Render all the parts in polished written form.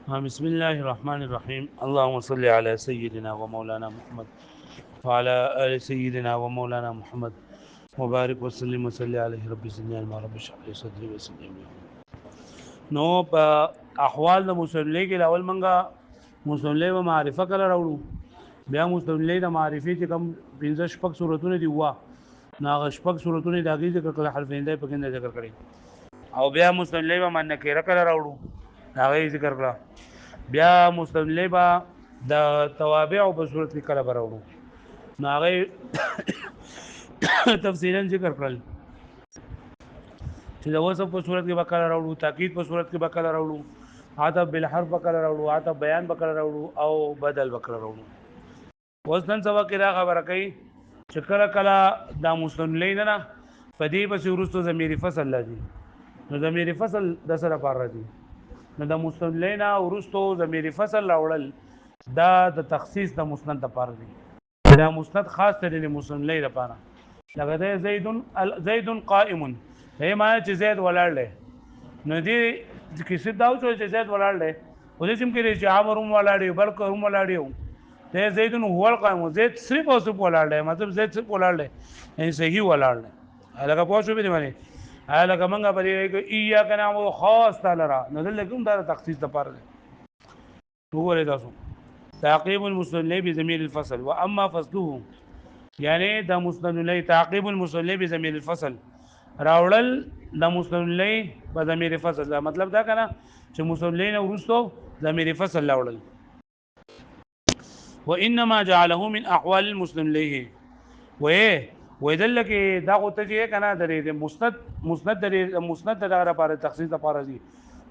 بسم الله الرحمن الرحيم. اللهم صل على سيدنا ومولانا محمد وعلى آل سيدنا ومولانا محمد مبارك وسلم وصلي عليه رب زدني علما رب اشرح لي صدري ويسر لي امري. نو په احوال د مصلی کې اول منګه مصلی و معرفه کله راوړو. بیا مصلی د معرفي چې کوم 15 شپږ صورتونه دي وا ناغه شپږ صورتونه د هغې ذکر کړل، حرفین دی پکې ذکر کړی، او بیا مصلی و من نکره کله راوړو هغه ذکر کړل. بیا مصلی به د توابع په صورت کې کله راوړو نو هغه تفصیلا ذکر کړل چې د وصف په صورت کې بکله راوړو، تاکید په صورت کې بکله راوړو، عطف بالحرف بکله راوړو، عطف بیان بکله راوړو او بدل بکله راوړو. اوس نن سبا کې دا خبره کوي چې کله کله دا مصلی نه په دې پسې وروسته ضمیر فصل راځي. نو ضمیر فصل د سره پار راځي، نو د مصلی نه وروسته ضمیر فصل راوړل دا د تخصیص د مسند لپاره دی. دا مسند خاص دی د مصلی لپاره. لکه ده زید قائم، هي معنی چې زید ولاړ دی. نو دې کیسه دا و چې زید ولاړ دی، او دې سم کې چې عمر هم ولاړ دی، بلکې هم ولاړ دی. ته زید هو القائم، زید صرف او صرف ولاړ دی، مطلب زید صرف ولاړ دی، یعنی صحیح ولاړ دی. لکه پوه شو به دې باندې لکه منګه په دې کې ایاک نعبد خاص تعالی را نو دلته کوم دا تخصیص لپاره دی. وګورئ تاسو تعقیب المصلی بضمیر الفصل واما فصله، یعنی د مصلی تعقیب المصلی بضمیر الفصل راوړل د مصلی په ضمیر فصل. دا مطلب دا کنه چې مصلی نه ورستو ضمیر فصل راوړل. وانما جعله من احوال المسلم له ويدل کې دا غوته چې کنه د مسند د مسند د لپاره تخصیص لپاره دي.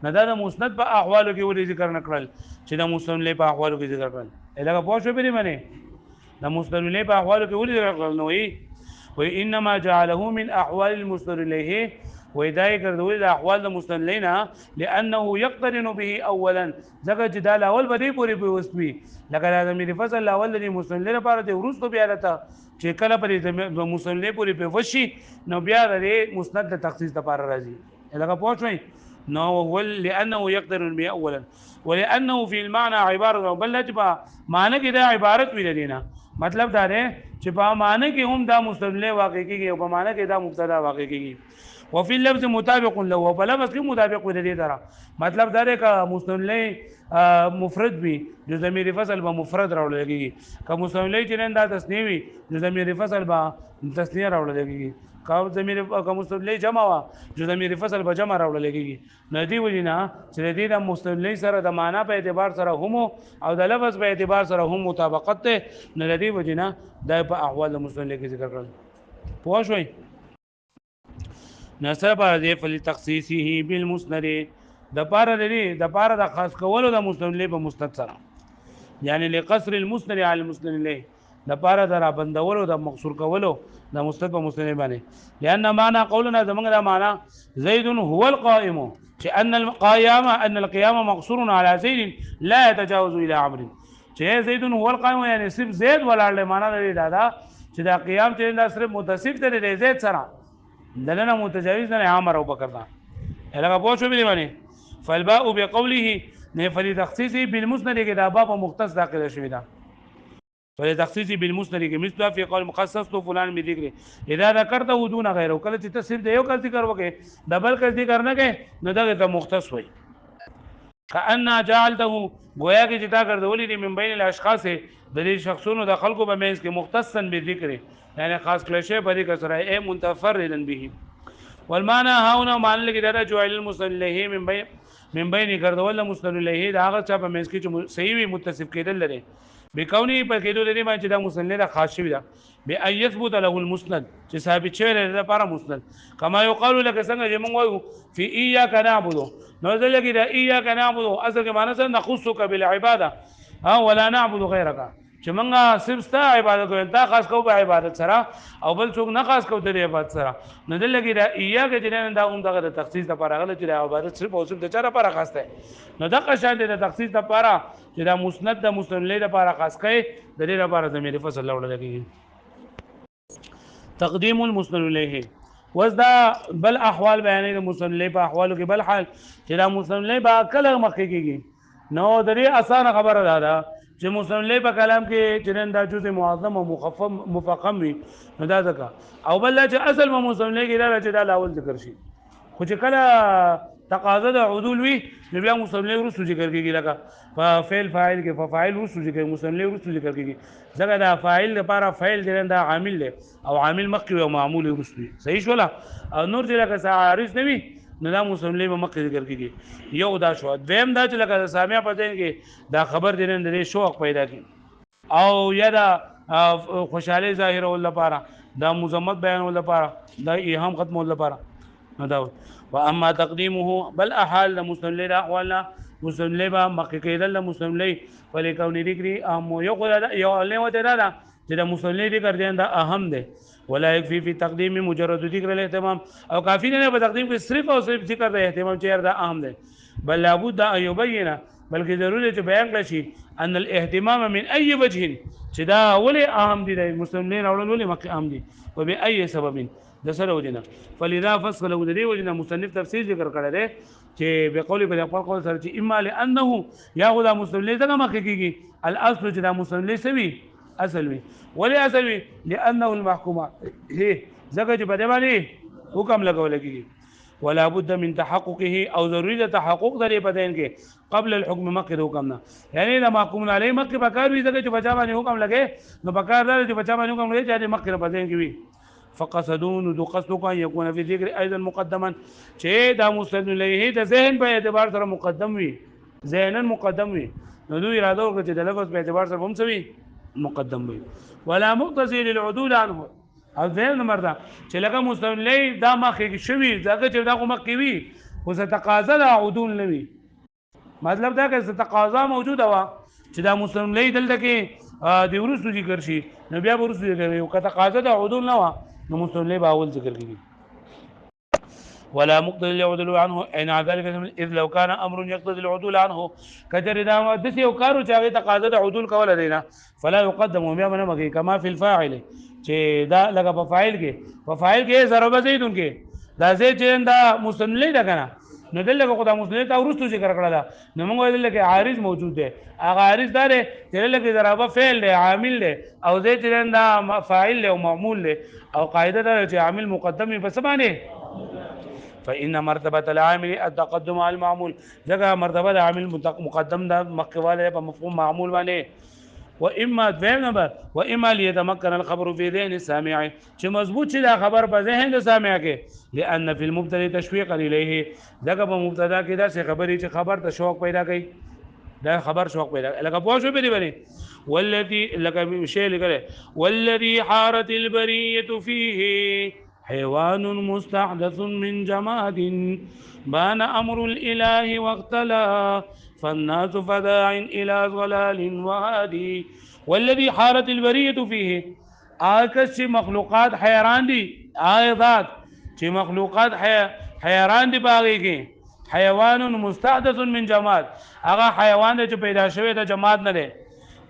نه دا د مسند په احوالو کې ولې ذکر نکړل چې د مصلی په احوالو کې ذکر کړل. الهغه پوه شو به باندې د مصلی په احوالو کې ولې ذکر کړل. نو وانما جعله من احوال المسند الیه، وهدايه ګرځول د احوال د مسندلینا لانه يقترن به اولا، ځکه چې دا اول به دی پوری په وسوي لکه د ضمیر فصل اول د مسند لپاره دی ورستو بیا لته چې کله پر د مسند پوری په وشي نو بیا د مسند د تخصیص لپاره راځي. لکه پوه شئ نو ول لانه يقترن به اولا ولانه في المعنى عباره بل لجبا معنی کې دا عبارت ویل دینه. مطلب دا دی چې په معنی کې هم دا مستدل واقع کیږي او په معنی کې دا مبتدا واقع کیږي. وفي اللفظ مطابق له، په لفظ کې مطابق ودی دې طرح. مطلب دا دی ک مستدل مفرد وي جو ضمیر فصل به مفرد راوړل کیږي، ک مستدل چې نن دا تسنیه وي جو ضمیر فصل به تسنیه راوړل کیږي، ک مستدل جمع وا جو ضمیر فصل به جمع راوړل کیږي. ندی ولینا چې دې د مستدل سره د معنا په اعتبار سره هم او د لفظ په اعتبار سره هم مطابقت ته نه ندی وجینا د په احوال مستدل کې ذکر کړل. پوه شئ نسب دې فل تخصیصه بالمسند د پاره د خاص کولو د مسند په مسند سره، یعنی لقصر المسند على المسند له د پاره د را بندولو د مقصور کولو د مسند په مسند باندې. لأن معنى قولنا زمونږ دا معنی زید هو القائم، چې ان القيام مقصور على زید لا يتجاوز الى عمرو، چې زید هو القائم یعنی صرف زید ولاړ معنا لري دا چې دا قیام چې دا صرف متصف دی د زید سره دلنا متجاوز نه عمر او بکر دا. هغه پوه شو به باندې فالباء بقوله نه فل تخصیص بالمسند کې دا باب مختص داخله شوی دا. فلتخصيص بالمسند کې مثل في قول مخصص تو فلان بذكر اذا ذكرته دون غيره، کله چې تصرف دی یو کله ذکر وکي دبل کله ذکر نه کې نو دا ته مختص وي. كأن جعلته گویا کې چې تا ګرځولې دي من بین الاشخاص د دې شخصونو د خلقو په منځ کې مختصا بذكر، یعنی خاص کله شی په دې کسره اي منتفردا به. والمعنى هاونه معنی لګي دا جعل المصلح من بین ګرځول مصلح دا هغه چا په منځ کې چې صحیح وي متصف کېدل لري بکونی په کېدو لري چې دا مسند خاص شوی دا به ايثبت له المسند چې ثابت شوی دی لپاره مسند. کما یقال لك څنګه چې موږ وایو فی ایاک نعبد، نو ځکه دا ایاک نعبد اصل کې معنی څه نخصک بالعباده ولا نعبد غیرک، چې موږ صرف ستا عبادت کوو، تا خاص کوو په عبادت سره او بل څوک نه خاص کوو د عبادت سره. نو دلته دا ایاک چې نن دا هم دغه تخصیص لپاره غل چې عبادت صرف او صرف د چا لپاره خاص ده. نو دغه شان د تخصیص لپاره چې دا مسند د مسند لپاره خاص کړي د دې لپاره ضمیر فصل راوړل کېږي. تقدیم المسند الیه وذا بل احوال بیانې د مسند په احوالو کې بل حال چې دا مسند با کله مخکې کېږي نو درې اسانه خبره ده چې مستملی په کلام کې چې دا جزء معظم او مفخم وي نو دا ځکه او بل چې اصل مستملی کې دا چې دا لاول ذکر شي خو چې کله تقاضا د عدول وي نو بیا مستملی وروسته ذکر کېږي لکه په فعل فاعل کې فاعل وروسته ذکر مستملی وروسته ذکر کېږي ځکه دا فاعل لپاره فعل دی دا عامل دی او عامل مخکې او معمول وروسته صحیح شولا او نور چې لکه عارض نه وي نو دا مستملی به مخکې ذکر کېږي یو دا شو دویم دا چې لکه سامع په ذهن کې دا خبر دی نه شوق پیدا کړي او یا دا خوشحالي ظاهرول لپاره دا مزمت بیانول لپاره دا ایهام ختمول لپاره نو دا واما تقديمه بل احال المستملی احوالنا مستملی با مخکې کېدل مستملی ولکون ذکر اهم یو له وته دا چې د مستملی ذکر دی دا اهم دی ولا يكفي في تقديم مجرد ذکر الاهتمام او کافی نه په تقدیم کې صرف او صرف ذکر د اهتمام چې دا اهم دی بل لابد ان يبين بلکې ضروري چې بیان کړي شي ان الاهتمام من اي وجه چې دا ولې اهم دي د مستملین اورل ولې مخکې اهم دي وبأي سبب د سره وجنه فلذا فصل له دې وجنه مصنف تفسیر ذکر کړی دی چې به قول په خپل قول سره چې اما لانه یاخذ مستملین څنګه مخکې کیږي الاصل چې دا مستملین سوي اصل وي ولې اصل وي لانه المحكوم هي ځکه چې په دې باندې حکم لګول کیږي ولا بد من تحققه او ضروري تحقق درې بدن کې قبل الحكم مخکې حکم نه یعنی دا محکوم علی مخکې بکار وي ځکه چې بچا باندې حکم لګي نو بکار دا چې بچا باندې حکم لګي چې مخکې بدن کې وي فقصدون ذو قصد ان يكون في ذكر ايضا مقدما چې دا مستند الیه د ذهن په اعتبار سره مقدم وي ذهنا مقدم وي نو دوی اراده وکړي چې د لفظ په اعتبار سره هم سوي مقدم وي ولا مقتضي للعدول عنه او ذهن مردا چې لکه مستند الیه دا مخکې شوی ځکه چې دا مخکې وي خو څه تقاضا د عدول نه وي مطلب دا چې تقاضا موجوده وا چې دا مستند الیه دلته کې د ورسو ذکر شي نو بیا ورسو ذکر یو کته تقاضا د عدول نه وا نو مستملی باول ذکر کیږي ولا مقتضي العدول عنه ان ذلك اذ لو كان امر يقتضي العدول عنه كجر دا د یو کارو چاغه تقاضا د عدول کول دینا فلا يقدم بیا منه مګي کما فی الفاعل چې دا لګه په فاعل کې ضرب زیدون کې دا زید چې دا مستملی دا کنه نو دلته خدای مستند ته ورستو ذکر کړل نو موږ ویل کې عارض موجود دی هغه عارض دار چې لکه ضربه فعل دی عامل دی او زه چې دا فاعل دی او معمول دی او قاعده دا چې عامل مقدم په سبانه فإن مرتبة العامل التقدم على المعمول ځکه مرتبه د عامل مقدم دا مخکواله په مفهوم معمول باندې واما دویم نمبر واما ليتمكن الخبر في ذهن السامع چې مضبوط شي دا خبر په ذهن د سامع کې لأن في المبتدا تشويقا اليه ځکه په مبتدا کې دا څه خبرې چې خبر ته شوق پیدا کوي دا خبر شوق پیدا لکه پوه شو به دی والذي لك شيء لكله والذي حارت البريه فيه حيوان مستحدث من جماد بان امر الاله واختلى فالناس فداع الى ضلال وهادي والذي حارت البريه فيه آکس چې مخلوقات حیران دي آیات چې مخلوقات حیران دي باغی کې حیوان مستحدث من جماد هغه حیوان چې پیدا شوی د جماد نه دی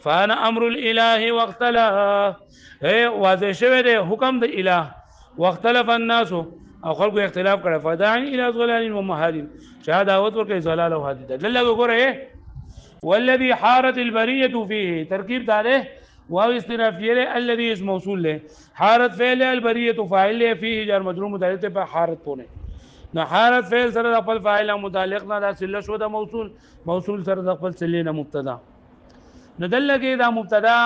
فانا امر الاله واختلف واضح شوی دی حکم د اله واختلف الناس او خلکو اختلاف کړه فداعي الى ضلال ومهاد شهادت دعوت ورکه ضلال او هادي دلته وګوره والذي حارت البريه فيه ترکیب داره واو استنافيه الذي اسم موصول له حارت فعل البريه فاعل له فيه جار مجرور متعلق په حارت پونه نو حارت فعل سره د خپل فاعل متعلق نه د سله شو د موصول سره د خپل سله نه مبتدا نو دلته دا مبتدا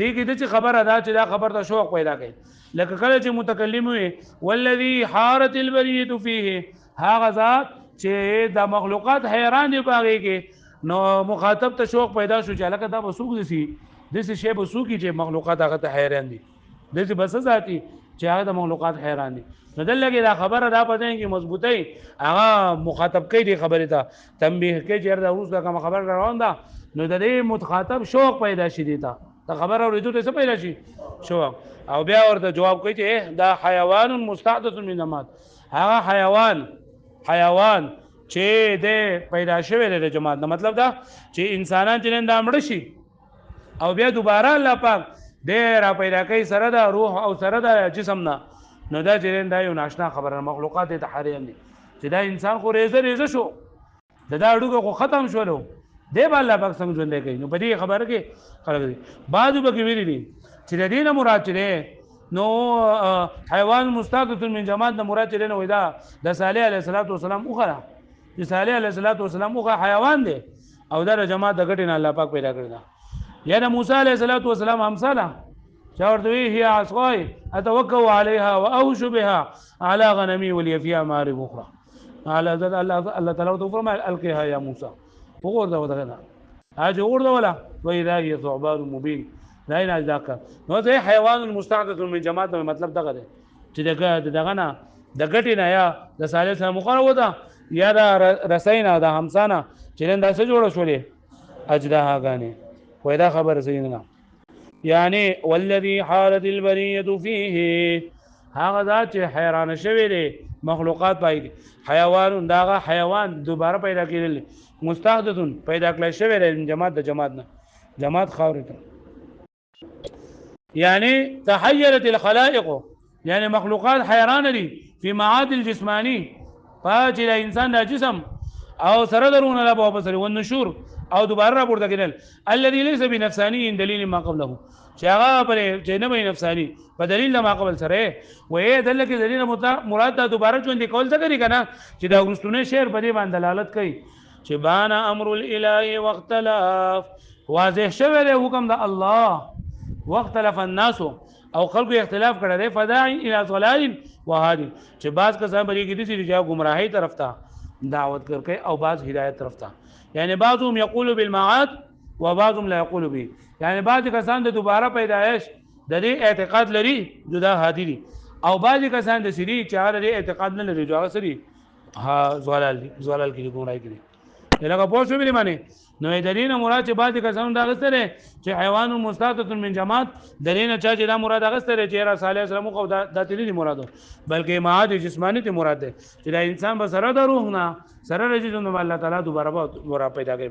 دغه د خبر ادا چې دا خبر ته شوق پیدا کوي لکه کله چې متکلم وي والذي حارت البريه فيه هغه ذات چې د مخلوقات حیران دي باغې کې نو مخاطب ته شوق پیدا شو چې لکه دا وسوق دي دسه شی وسوقي چې مخلوقات هغه ته حیران دي دسه بس ذاتي چې هغه د مخلوقات حیران دي نو دلته دا خبره دا پته کې مضبوطی هغه مخاطب کوي د خبره ته تنبیه کوي چې دا اوس دا کوم خبر روان ده نو د دې مخاطب شوق پیدا شي دي دا خبر اوریدو ته څه پیدا شي شوق او بیا ورته جواب کوي چې دا حیوان مستحدث من جماد هغه حیوان چې د پیدا شوی د جماد نه مطلب دا چې انسانان چې دا مړ شي او بیا دوباره الله پاک د را پیدا کوي سره د روح او سره د جسم نه نو دا چې دا یو ناشنا خبره مخلوقات ته حیران دي چې دا انسان خو ریزه شو دا اډوګه خو ختم شولو دی به الله پاک څنګه ژوندی کوي. نو په دې خبره کې خلک دي بعضو به کې ویلي دي چې د دې نه مراد چې دی نو حیوان مستعد من جماعت نه مراد چې دی نو دا د صالح علیه السلام اوخه چې صالح علیه السلام اوخه حیوان دی او دا د جماعت د ګټې نه الله پاک پیدا کړی دا. یا د موسی علیه السلام امثاله چا ورته وی هي عصای اتوکل علیها واوش بها على غنمي ولي فيها مارب اخرى على الله تعالی تو فرمایل القها یا موسی وګور دا ودغه هاجه ورده ولا واذا هي ثعبان مبين لا نه ذاک نو ته حیوان مستعد من جماعت مطلب دغه دی چې دغه نه د ګټې نه یا د صالح سره مقرره وته یا د رسینا د همسانه چې نن داسې جوړ شولې اجدها غانه وېدا خبر سینه یعنی والذي حالت البريه فيه هغه ذات چې حیران شوی دی مخلوقات پای حیوان داغه حیوان دوباره پیدا کېدل مستحدث پیدا کړل شوی دی جماعت د جماعت نه جماعت خاورته یعنی تحیرت الخلائق یعنی مخلوقات حیران دي فی معاد الجسمانی پاج د انسان د جسم او سره درونه لا په بصری والنشور او دوباره را پورته کېدل الذي ليس بنفساني دلیل ما قبله چې هغه پر چې نه وي نفسانی په دلیل ما قبل سره وې دل کې دلیل مراد د دوباره ژوند کول څه کوي کنه چې دا ورستونه شعر په دې باندې دلالت کوي چې بان امر الاله واختلاف واضح شوه له حکم د الله واختلف الناس او خلق اختلاف کړه دی فداعي الى ضلال وهادي چې بعض کسان بری کې دي چې جواب گمراهي طرف ته دعوت کوي او بعض هدایت طرف ته یعنی بعضهم یقول بالمعاد وبعضهم لا يقول به یعنی بعض کسان د دوباره پیدایش د دې اعتقاد لري جدا هادي دي او بعض کسان د سری چې هغه د اعتقاد نه لري جوړه سری ها زوالال کې ګمراهي کوي لکه پوه شو به معنی نو د دې نه مراد چې بعض کسان دا غسره چې حیوان مستعد من جماعت د دې نه چې دا مراد غسره چې را صالح السلام خو د تللی مراد بلکې معاد جسمانی ته مراد ده چې دا انسان به سره د روح نه سره رجې نو الله تعالی دوباره پیدا کوي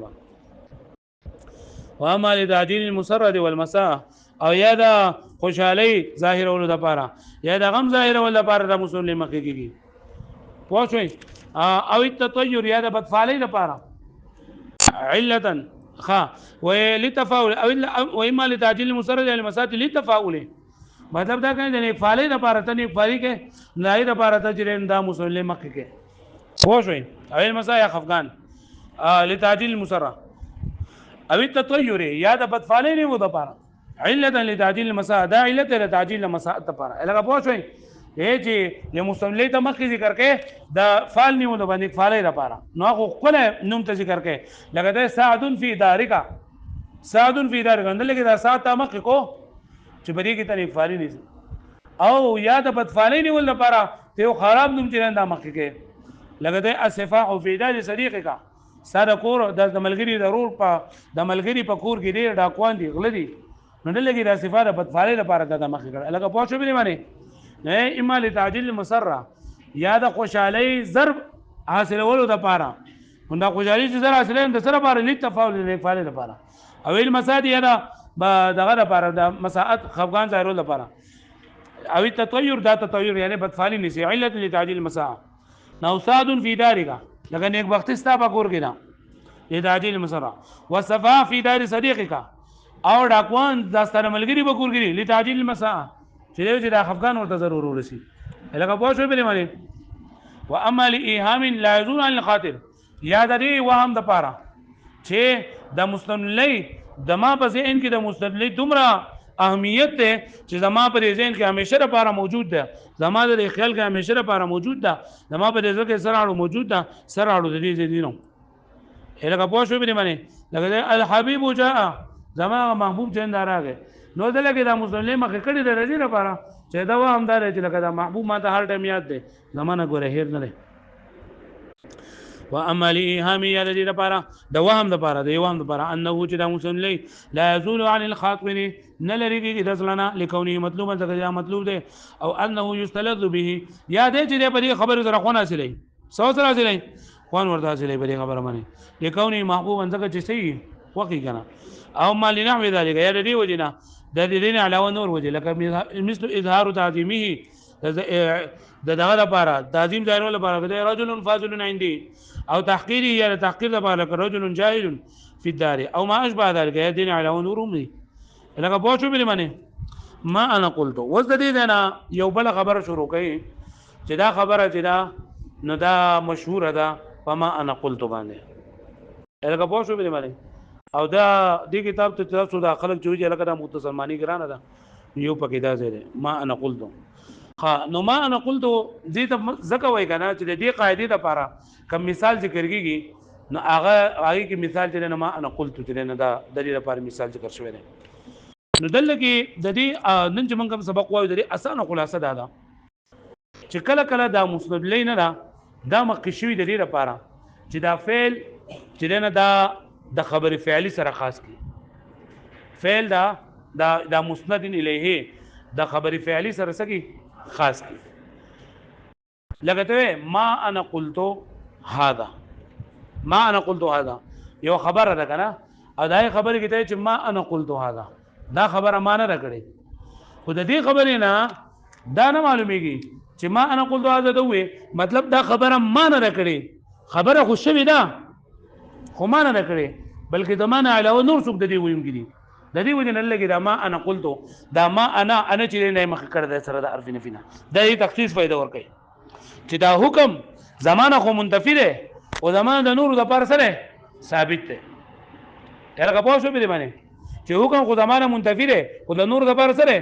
واما لتعجيل المسرد والمساء او یا دا خوشحالی ظاهر ولود لپاره یا دا غم ظاهر ولود لپاره د مسلمان مخ کېږي پوه شئ او التطير یا د بدفعلی لپاره علتا خا ولتفاول او اما لتعجيل المسرد والمساء لتفاول مطلب دا کنه د نیک فعلی لپاره ته نیک فعلی کې نه لپاره ته چې دا مسلمان مخ کې پوه شئ او المساء یا خفقان لتعجيل المسرد او التطير یا د بدفعلی نه و د لپاره علتا لتعجيل المساء دا علت لتعجيل المساء لپاره لکه پوه شئ چې د مستملی ته مخکې ذکر کې د فعل نیو د باندې فعلی لپاره نو هغه خپل نوم ته ذکر کې لکه د سعد فی دارک اندل کې دا ساعت مخکې کو چې بری کې تنه فعلی نه او یا د بد فعلی نیول لپاره ته خراب نوم چې دا مخکې کې لکه د اسفاء فی دار صدیقک ساده کور د ملګری ضرور په د ملګری په کور کې ډیر ډاکوان دي غل دي نو دلته کې د صفات بد فعلی لپاره د مخکې کړه لکه پوه شو به معنی نه اما لتعجيل المسره یا د خوشحالی ضرب حاصلولو د پاره دا خوشحالی چې سره حاصلین د سره پاره لیک تفاول نه فعال لپاره او المساد یا دغه لپاره د مساعد خفقان ظاهرو لپاره او التطير دا تطير یعنی بدفعلی نسی علت لتعجيل المساء نوساد فی دارک لکه نیک بخت استا په کور کې دا لتعجيل المسره وصفا فی دار صدیقک او ډاکوان داستانه ملګری په کور کې لتعجيل المساء چې دا خفقان ورته ضرور ورسی لکه پوه شو به معنی و اما لايهام لا يزول عن الخاطر یا د دې وهم د پاره چې د مستملی د ما په ذهن کې د مستملی دومره اهمیت ده چې زما په ذهن کې همیشه لپاره موجود ده زما د خیال کې همیشه لپاره موجود ده زما په ذهن کې سره موجود ده سره د دې دینو لکه پوه شو به معنی لکه الحبيب جاء زما محبوب جن راغی نو دلته دا مسلمان مخ کړي د رضی لپاره چې دا و همدار چې لکه دا محبوب ما ته هر ټیم یاد دی زمانہ ګوره هیر نه دی و اما لايهامي یا د لپاره د وهم لپاره د وهم لپاره انه چې دا مسلمان لا يزول عن الخاطر نه لري د ځلنا لکونه مطلوبا ځکه مطلوب دی او انه يستلذ به یا دې چې په دې خبره سره خونه حاصلې سو سره حاصلې خوان ورته حاصلې په دې خبره باندې لکونه محبوبا ځکه چې صحیح وقې کنه او ما لنحو ذلك یا دې وجنه د دې نه علاوه نور وجه لکه مثل اظهار تعظیمه د دغه لپاره تعظیم ځایونه لپاره د رجل فاضل عندي او تحقیری یا تحقیر لپاره رجل جاهل في الدار او ما اشبه ذلك يدين على نور امي لکه پوه شو به معنی ما انا قلت وز د دې نه یو بل خبره شروع کړي چې دا خبره چې دا نو دا مشهور ده فما انا قلت باندې لکه پوه شو به معنی او دا دې کتاب ته تاسو دا خلک چې لکه دا متصلمانی ګرانه ده یو پکې دا ځای ما انا قلت نو ما انا قلت دې ته زکه وای کنه چې دې قاعده لپاره کوم مثال ذکر کیږي نو هغه کې مثال چې نه ما انا قلت چې نه دا د دې لپاره مثال ذکر شوی دی نو دلته کې د دې نن چې موږ کوم سبق وایو د دې اسانه خلاصه ده چې کله کله دا مسند لین نه دا مقشوي د دې لپاره چې دا فعل چې نه دا د خبر فعلی سره خاص کی فعل دا مسند الیه د خبر فعلی سره سکی خاص کی لګته ما انا قلت هذا ما انا قلت هذا یو خبره ده کنه او دا خبره کې ته چې ما انا قلت هذا دا خبره ما نه راکړي خو د دې خبرې نه دا نه معلومیږي چې ما انا قلت هذا دوی مطلب دا خبره ما نه راکړي خبره خو شوی ده خو ما نه راکړي بلکې د ما نه علاوه نور څوک د دې ویونکي دي د دې وجه نه لګي دا ما انا قلت دا ما انا چې نه مخ کړ د سره د حرف نفي نه دا یې تخصیص فائدہ ور کوي چې دا حکم زمانه خو منتفی ده او زمانه د نور د پر سره ثابت ده هغه په شو به باندې چې حکم خو زمانه منتفی ده او د نور د پر سره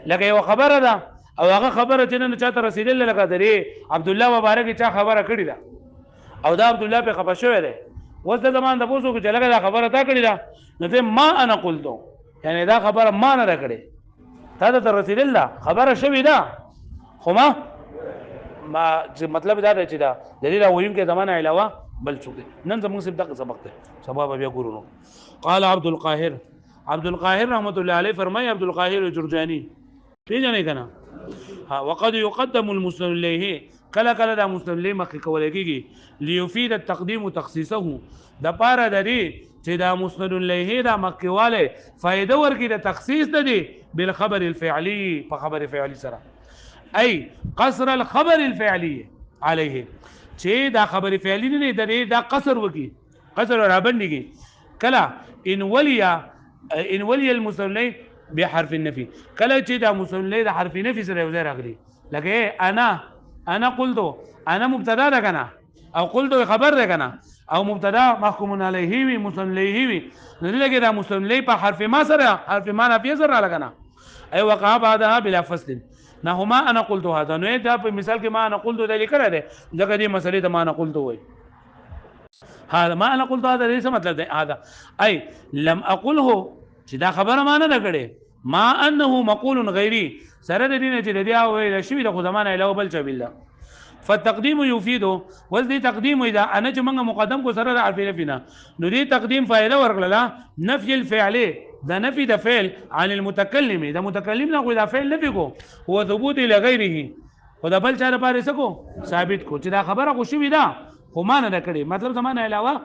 لکه یو خبره ده او هغه خبره چې نه چاته رسیدل لکه درې عبد الله مبارک چا خبره کړی ده او دا عبد الله په خپه شوی ده وځ د زمان د پوسو چې لکه دا خبره تا کړی ده نو ته ما انا قلتو یعنی دا خبره ما نه راکړي تا ته رسیدل ده خبره شوی ده خو ما مطلب دا دی چې دا د دې ویم کې زمانه علاوه بل څه دي نن زموږ سب دغه سبق دی سبب بیا ګورو قال عبد القاهر رحمت الله علیه فرمای عبد القاهر جرجانی پیژنې کنه ها وقد يقدم المسند الیه کله کله دا مسند الیه مخکې کول کېږي ليفيد التقديم تخصيصه د پاره د دې چې دا مسند الیه دا مخکېواله فائدہ ورکړي د تخصیص د دې بالخبر الفعلی په خبر فعلی سره اي قصر الخبر الفعلي عليه چې دا خبر فعلی نه دی دا قصر وکي قصر را باندې کلا ان ولي المسند بحرف النفي کله چې دا مسند د حرف نفي سره وزر راغلي لکه انا قلت انا مبتدا ده کنه او قلت خبر ده کنه او مبتدا محكوم عليه وي مسند له وي لکه دا مسند له په حرف ما سره حرف ما نفي سره لګنه اي وقع بعدها بلا فصل نه ما انا قلت هذا نو دا په مثال کې ما انا قلت دا لیکل ده ځکه دې مسلې ته ما انا قلت وای هذا ما انا قلت هذا څه مطلب ده هذا اي لم اقله چې دا خبره ما نه کړې ما انه مقول غيري سره د دې چې د دې ویل شوی د زمانه علاوه بل څه بالله فالتقديم يفيد وذ تقديم اذا انا چې موږ مقدم کو سره د حرف نفینا نو دې تقدیم فائدہ ورکړه نفي الفعل دا نفي د فعل عن المتكلم دا متکلم نه کو دا فعل نفي کو هو ثبوت لغيره او دا بل چا لپاره سکو ثابت کو چې دا خبره خو شوی ده خو ما نه کړی مطلب زمانه علاوه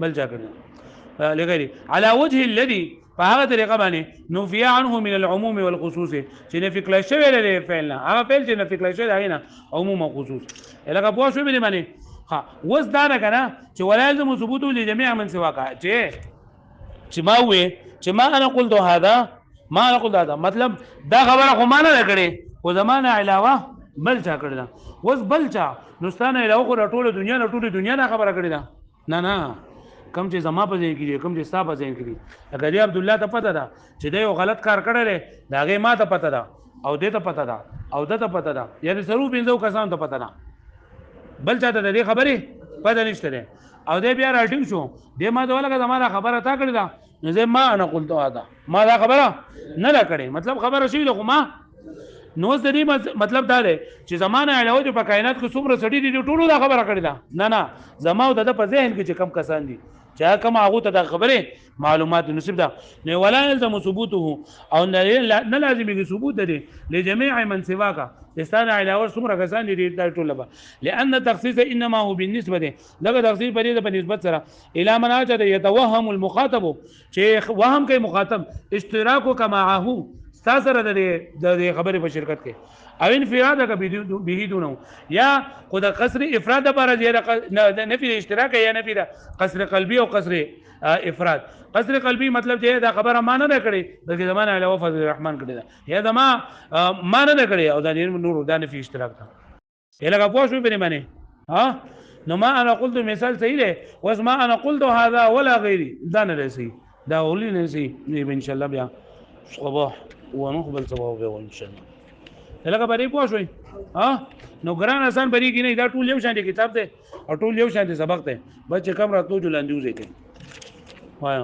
بل چا کړی لغيره على وجه الذي فهذا طریقه باندې نفي عنه من العموم والخصوص چې نفي کړی شوی له فعل نه هغه فعل چې نفي کړی شوی دی نه عموم او خصوص لکه په شو به باندې ها وس دا نه کنه چې ولازم ثبوت لجميع من سواك چې ما وې چې ما انا قلت هذا مطلب دا خبره خو ما نه کړې او زمانه علاوه بل چا کړی دا وس بل چا نوستانه علاوه ټول دنیا نه خبره کړی دا نه کم چې زما په ځای کې کم چې ستا په ځای کې اگر دی عبد الله ته پته ده چې دا یو غلط کار کړی دا هغه ما ته پته ده او دې ته پته ده او دته پته ده یعنی سرو بینځو کسان ته پته نه بل چاته دې خبره پته نشته ده او دې بیا راټینګ شو دې ما ته ولګه زما خبره تا کړی ده نو ما انا قلت هذا ما دا خبره نه کړې مطلب خبره شوی ده خو ما نو د دې مطلب دا دی چې زمانه علاوه په کائنات کې څومره سړي دي ټولو دا خبره کړې ده نه زما او د په ذهن کې چې کم کسان دي چا کوم هغه ته د خبره معلومات نصیب ده نو ولا يلزم ثبوته او نه لازمي ثبوت ده لجميع من سواك استانه علاوه څومره کسان دي د ټول به لان التخصيص انما هو بالنسبه لغه تخصيص په نسبت سره الى من اجد يتوهم المخاطب چې وهم کوي مخاطب اشتراکو کماعه ستا سره د خبرې په شرکت کې او انفراد کا به دونه یا خود قصر افراد لپاره د نفي اشتراک یا نفي د قصر قلبي او قصر افراد. قصر قلبي مطلب چې دا خبره مان نه کړي بلکې زمانه علاوه فضل الرحمن کړي دا یا زما مان نه کړي او دا نور دا نفي اشتراک دا لکه پوه شو په معنی ها. نو ما انا قلت مثال صحیح دی وس ما انا قلت هذا ولا غيري دا نه رسي دا ولي نه سي ان شاء الله بیا صباح ونقبل صباح به ان شاء الله لکه باندې پوه شوي ها. نو ګران آسان بری کې نه دا ټول یو شان دي کتاب دی او ټول یو شان دي سبق دی بچ کم راتلو جو لاندې وځي کوي وای